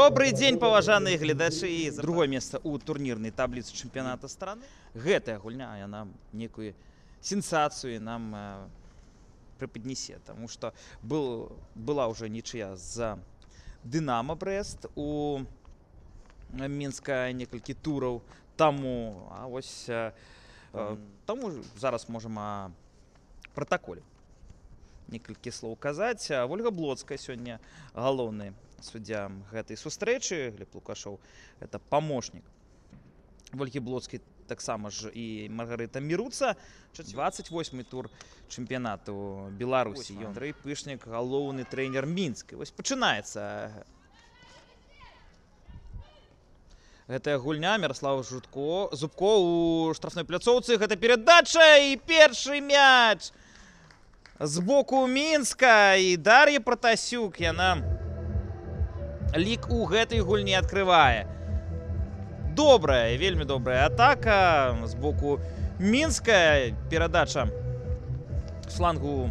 Добрый день, паважаныя гледачы. Другое место у турнірнай табліцы чэмпіяната страны. Гэтая гульня яна некую сенсацыю нам преподнесе, потому что была уже нічыя за Дынамо Брест у Мінска некалькі тураў таму, а вось таму зараз можам о протаколе некалькі слоў казаць. Ольга Блоцкая сёння галоўны суддзя гэтай сустрэчы. Глеб Лукашоў это памочнік Ольгі Блоцкай, таксама ж і Маргарыта Міруца. 28-й тур чэмпіянату Беларусі. Андрэй Пышнік галоўны трэнер Мінска. Вось пачынаецца гэтая гульня. Міраслав Зубко у штрафной пляцоўцы. Гэта перадача і першы мяч з боку Мінска. І Дар'я Пратасюк, яна лік у гэтай гульні адкрывае. Добрая, вельмі добрая атака з боку Мінска. Перадача флангу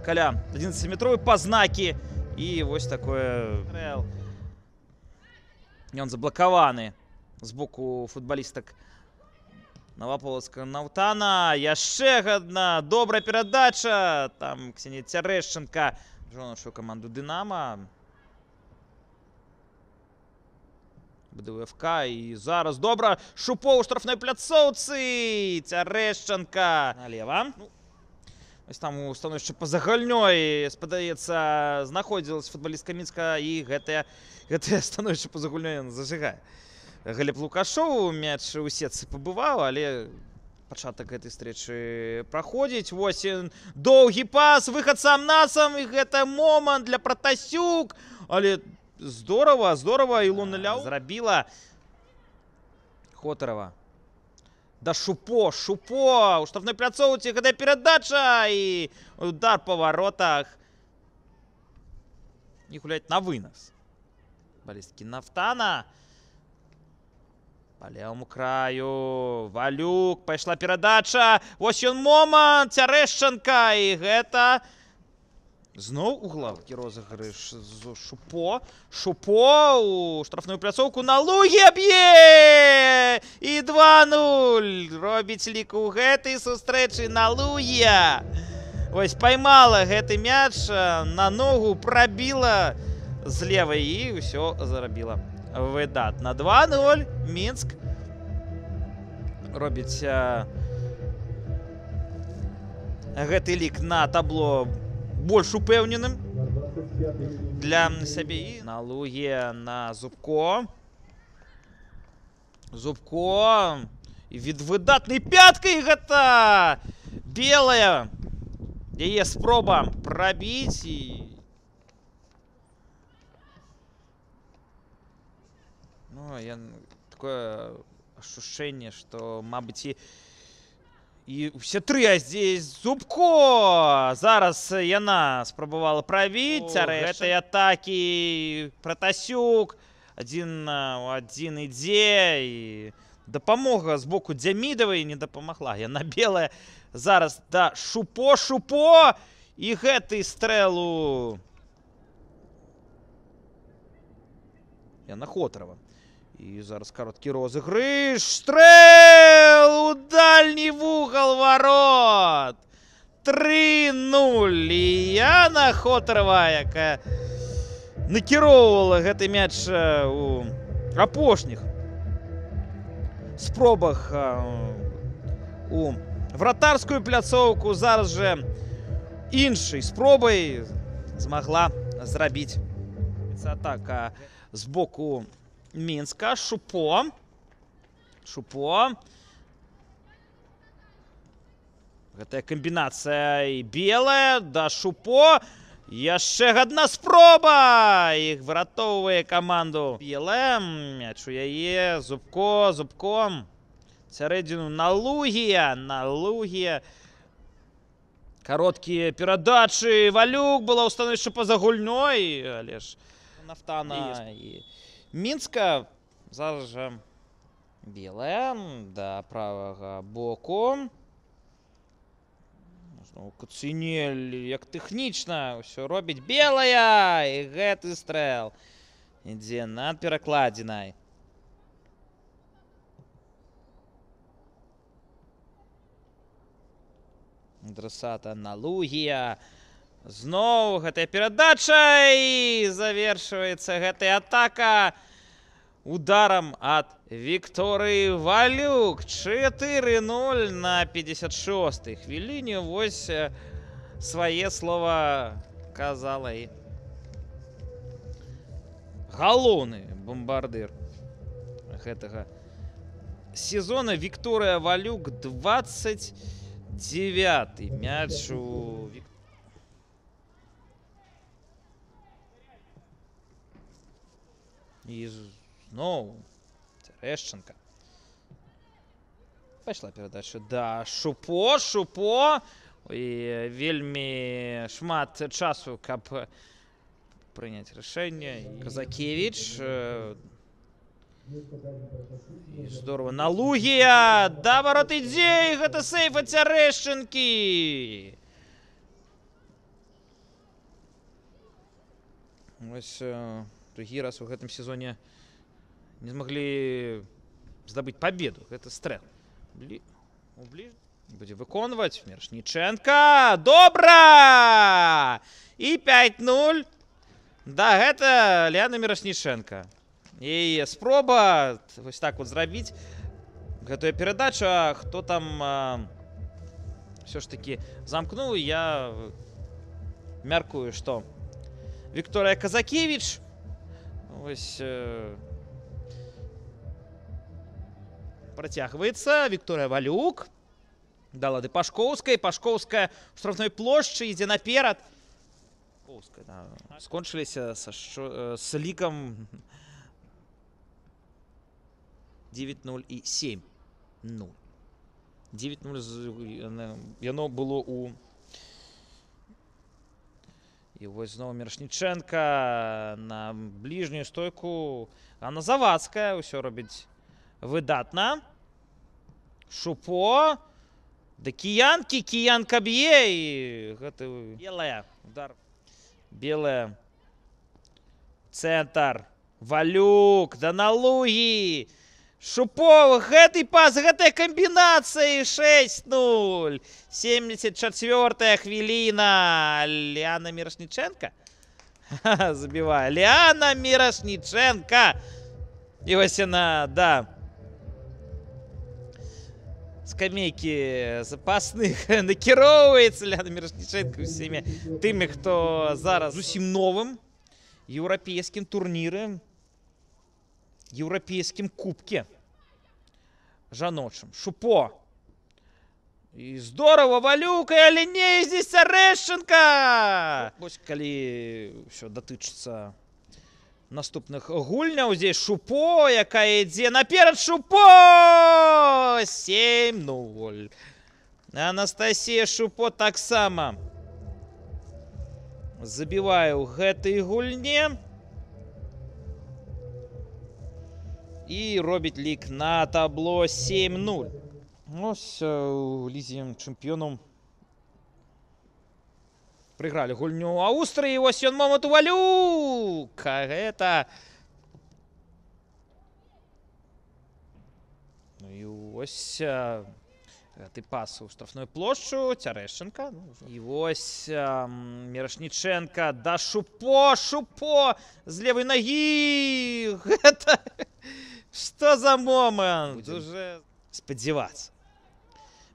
каля 11-метровой па знакі. І вось такое. Ён заблакаваны з боку футбалістак Новополоцкага Нафтана. Яшчэ адна добрая перадача. Там Ксенія Цярэшченка нашу команду Дынамо. БДВФК. І зараз добра. Шупо у штрафной пляцоўцы. Цярэшченка налево. Ось там у становішча па-за гульнёй, спадаецца, знаходзілась футбалістка Мінска, і гэтае становішча па-за гульнёй ён зажыгае. Глеб Лукашоў мяч у сетцы пабываў, але пачатак гэтай встречы праходзіць. Вось доўгі пас, выхад сам-насам, і гэта момант для Пратасюк. Але здорова, Ілона Ляў зрабіла. Хотарова. Да Шупо у штрафной пляцоўцы. Гэтая перадача і удар па воротах. І гуляць на вынос. Футбалісткі Нафтана. По левому краю. Валюк. Пайшла перадача. Вось ён момант. Цярэшченка. І гэта зноў углавкі розыгрыш з Шупо. Шупо у штрафную пляцоўку. На Луге б'е! І 2-0. Робіць лік у гэтай сустрэчы на Луге. Вось поймала гэты мяч на ногу, прабіла з левай і ўсё зарабіла выдатна. 2-0. Мінск робіць гэты лік на табло больш упэўненым для сябе. На Луге на Зубко. І від выдатнай пяткай гэта белая. Яе спроба прабіць. І такое ощущение, что, мабыць, і все тры, а здесь Зубко. Зараз яна спрабавала правіць гэтай атакі. Пратасюк один ідзе, і дапамога з боку Дзямідавай не дапамагла. Яна белая. Зараз да Шупо. І гэты стрэлу яна Хотарова. І зараз кароткі розыгрыш. Стрэл у дальні вугал ворот. 3-0. І Яна Хотарова, якая накіроўвала гэты мяч у апошніх спробах у вратарскую пляцоўку. Зараз жа іншай спробай змагла зрабіць атака з боку Мінска. Шупо. Гэтая камбінацыя і белая. Да Шупо. Яшчэ адна спроба. Іх выратоўвае каманду. Белая. Мяч у яе. Зубко. Сярэдзіну на Луге. Кароткія перадачы. Валюк была ў становішча па-за гульнёй. Але ж Нафтана і Мінска. Зараз жа белая да правага боку. Зноў Куцінель, як тэхнічна ўсё робіць. Белая! І гэты стрэл ідзе над перакладзінай. Адрасата Аналогія. Зноў гэтая перадача і завершваецца гэтая атака ударам ад Вікторыі Валюк. 4-0 на 56-й хвіліне. Вось свае слова казала і галоўны бомбардыр гэтага сезона Вікторыя Валюк. 29-й мяч у і зноў Цярэшчанка. Пайшла перадача да Шупо. І вельмі шмат часу, каб прыняць рашэнне. Казакевіч. І здорово. Аналогія. Да варот ідзе. І гэта сейф ад Цярэшчанкі. Вось другі раз у гэтым сезоне не змаглі здабыць победу. Гэта стрэл. Будзе выконваць Мірошніченка. Добра! І 5-0. Да, гэта Ліана Мірошніченка. І спроба вось так вот зрабіць гэтую перадачу. Хто там все ж таки замкнуў? Я мяркую, што Вікторыя Казакевіч. Ось працягваецца. Вікторыя Валюк дала ды Пашкоўскай. Пашкоўская ў штрафной плошчы ідзе наперад. Да. Скончыліся з лікам 9-0 і 7-0. 9-0 яно было у... І вось зноў Мірошніченка на бліжнюю стойку. Анна Завадская ўсё робіць выдатна. Шупо. Да кіянкі. Кіянка б'е. І гэта белая. Удар. Белая. Цэнтр. Валюк. Да Аналогіі. Шупо. Гэты пас. Гэтая камбінацыя. 6-0. 74-я хвіліна. Ліана Мірошніченка забівае. Ліана Мірошніченка. І вось яна, да, скамейкі запасных накіроўваецца. Ліана Мірошніченка усімі тымі, хто зараз зусім новым еўрапейскім турніры, еўрапейскім кубке жаночым. Шупо. І здорово, Валюк, але не здесь Цярэшчанка. Вось калі ўсё датычыцца наступных гульняў. Здесь Шупо, якая ідзе наперад. Шупо! 7-0. Анастасія Шупо таксама забівае ў гэтай гульне. І робіць лік на табло 7-0. Ось у лізе чэмпіёнаў прыгралі гульню Аўстрыі. Вось ён момант у Валюк. Гэта... Ну і вось гэты пас у штрафную плошчу. Цярэшчанка. І вось Мірошніченка да Шупо. Шупо з левай нагі. Гэта... Што за момант? Уже спадзявацца.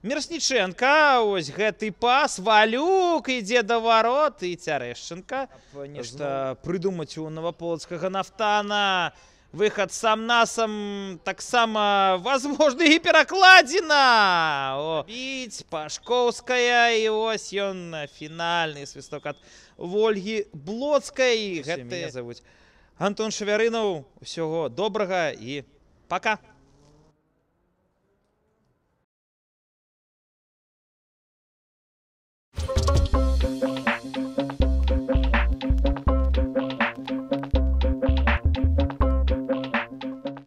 Мірошніченка, ось гэты пас. Валюк ідзе да варот. І Цярэшчанка. Нешта прыдумаць у новаполацкага Нафтана. Выхад сам-насам таксама возможны і перакладзіна. Біць Пашкоўская. І ось ён фінальны свісток ад Вольгі Блоцкай. Мяне завуць Антон Шавярынаў. Усяго добрага і пока.